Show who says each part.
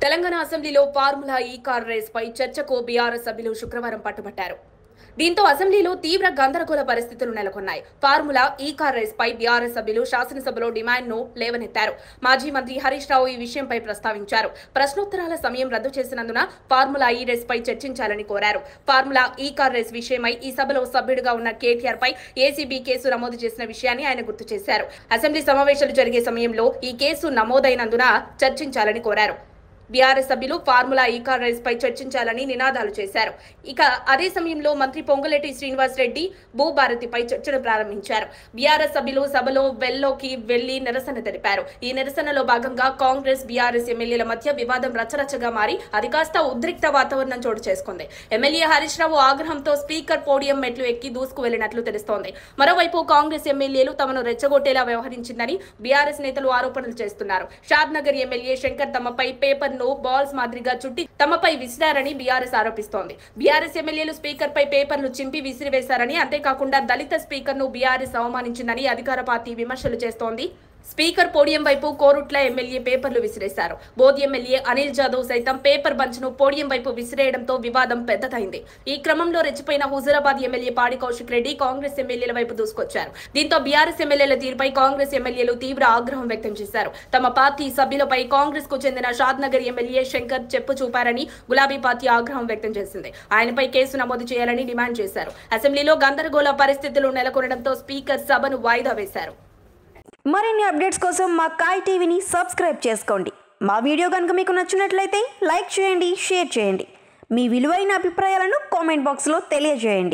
Speaker 1: తెలంగాణ అసెంబ్లీలో ఫార్ములా ఈ car race పై చర్చకు బీఆర్ఎస్ సభ్యులు శుక్రవారం పట్టుబట్టారు. దీంతో అసెంబ్లీలో తీవ్ర గందరగోళ పరిస్థితులు నెలకొన్నాయి. ఫార్ములా ఈ కార్ రేస్ పై బీఆర్ఎస్ సభ్యులు శాసనసభలో డిమాండ్ను లేవనెత్తారు. మాజీ మంత్రి హరీష్ రావు ఈ విషయంపై ప్రస్తావించారు. ప్రశ్నోత్తరాల సమయం రద్దు చేసినందున ఫార్ములా ఈ రేస్ పై చర్చించాలని కోరారు. ఫార్ములా ఈ కార్ రేస్ విషయమై ఈ సభలో సభ్యుడిగా ఉన్న కేటీఆర్ పై ఏసీబీ కేసు నమోదు చేసిన విషయాన్ని ఆయన గుర్తు చేశారు. అసెంబ్లీ సమావేశాలు జరిగే సమయంలో ఈ కేసు నమోదైనందున చర్చించాలని కోరారు. బీఆర్ఎస్ సభ్యులు ఫార్ములా ఈ కార్ రేస్ పై చర్చించాలని నినాదాలు చేశారు. ఇక అదే సమయంలో మంత్రి పొంగులేటి శ్రీనివాస్ రెడ్డి భూభారతిపై చర్చను ప్రారంభించారు. బీఆర్ఎస్ సభ్యులు సభలో వెల్లోకి వెళ్లి నిరసన తెలిపారు. ఈ నిరసనలో భాగంగా కాంగ్రెస్ బీఆర్ఎస్ ఎమ్మెల్యేల మధ్య వివాదం రచ్చరచ్చగా మారి అది కాస్త ఉద్రిక్త వాతావరణం చోటు చేసుకుంది. ఎమ్మెల్యే హరీష్ రావు ఆగ్రహంతో స్పీకర్ పోడియం మెట్లు ఎక్కి దూసుకు వెళ్లినట్లు తెలుస్తోంది. మరోవైపు కాంగ్రెస్ ఎమ్మెల్యేలు తమను రెచ్చగొట్టేలా వ్యవహరించిందని బీఆర్ఎస్ నేతలు ఆరోపణలు చేస్తున్నారు. షాద్నగర్ ఎమ్మెల్యే శంకర్ తమపై పేపర్ బాల్స్ మాదిరిగా చుట్టి తమపై విసిరారని బీఆర్ఎస్ ఆరోపిస్తోంది. బీఆర్ఎస్ ఎమ్మెల్యేలు స్పీకర్ పై పేపర్లు చింపి విసిరివేశారని, అంతేకాకుండా దళిత స్పీకర్ ను బీఆర్ఎస్ అవమానించిందని అధికార పార్టీ విమర్శలు చేస్తోంది. స్పీకర్ పోడియం వైపు కోరుట్ల ఎమ్మెల్యే పేపర్లు విసిరేశారు. బోధ్ ఎమ్మెల్యే అనిల్ జాదవ్ సైతం పేపర్ బంచ్ ను పోడియం వైపు విసిరేయడంతో వివాదం పెద్దదైంది. ఈ క్రమంలో రెచ్చిపోయిన హుజూరాబాద్ ఎమ్మెల్యే పాడి కౌశిక్ రెడ్డి కాంగ్రెస్ ఎమ్మెల్యేల వైపు దూసుకొచ్చారు. దీంతో బీఆర్ఎస్ ఎమ్మెల్యేల తీరుపై కాంగ్రెస్ ఎమ్మెల్యేలు తీవ్ర ఆగ్రహం వ్యక్తం చేశారు. తమ పార్టీ సభ్యులపై కాంగ్రెస్ కు చెందిన షాద్నగర్ ఎమ్మెల్యే శంకర్ చెప్పు చూపారని గులాబీ పార్టీ ఆగ్రహం వ్యక్తం చేసింది. ఆయనపై కేసు నమోదు చేయాలని డిమాండ్ చేశారు. అసెంబ్లీలో గందరగోళ పరిస్థితులు నెలకొనడంతో స్పీకర్ సభను వాయిదా వేశారు.
Speaker 2: మరిన్ని అప్డేట్స్ కోసం మా కాయ్ టీవీని సబ్స్క్రైబ్ చేసుకోండి. మా వీడియో కనుక మీకు నచ్చినట్లయితే లైక్ చేయండి, షేర్ చేయండి. మీ విలువైన అభిప్రాయాలను కామెంట్ బాక్స్లో తెలియజేయండి.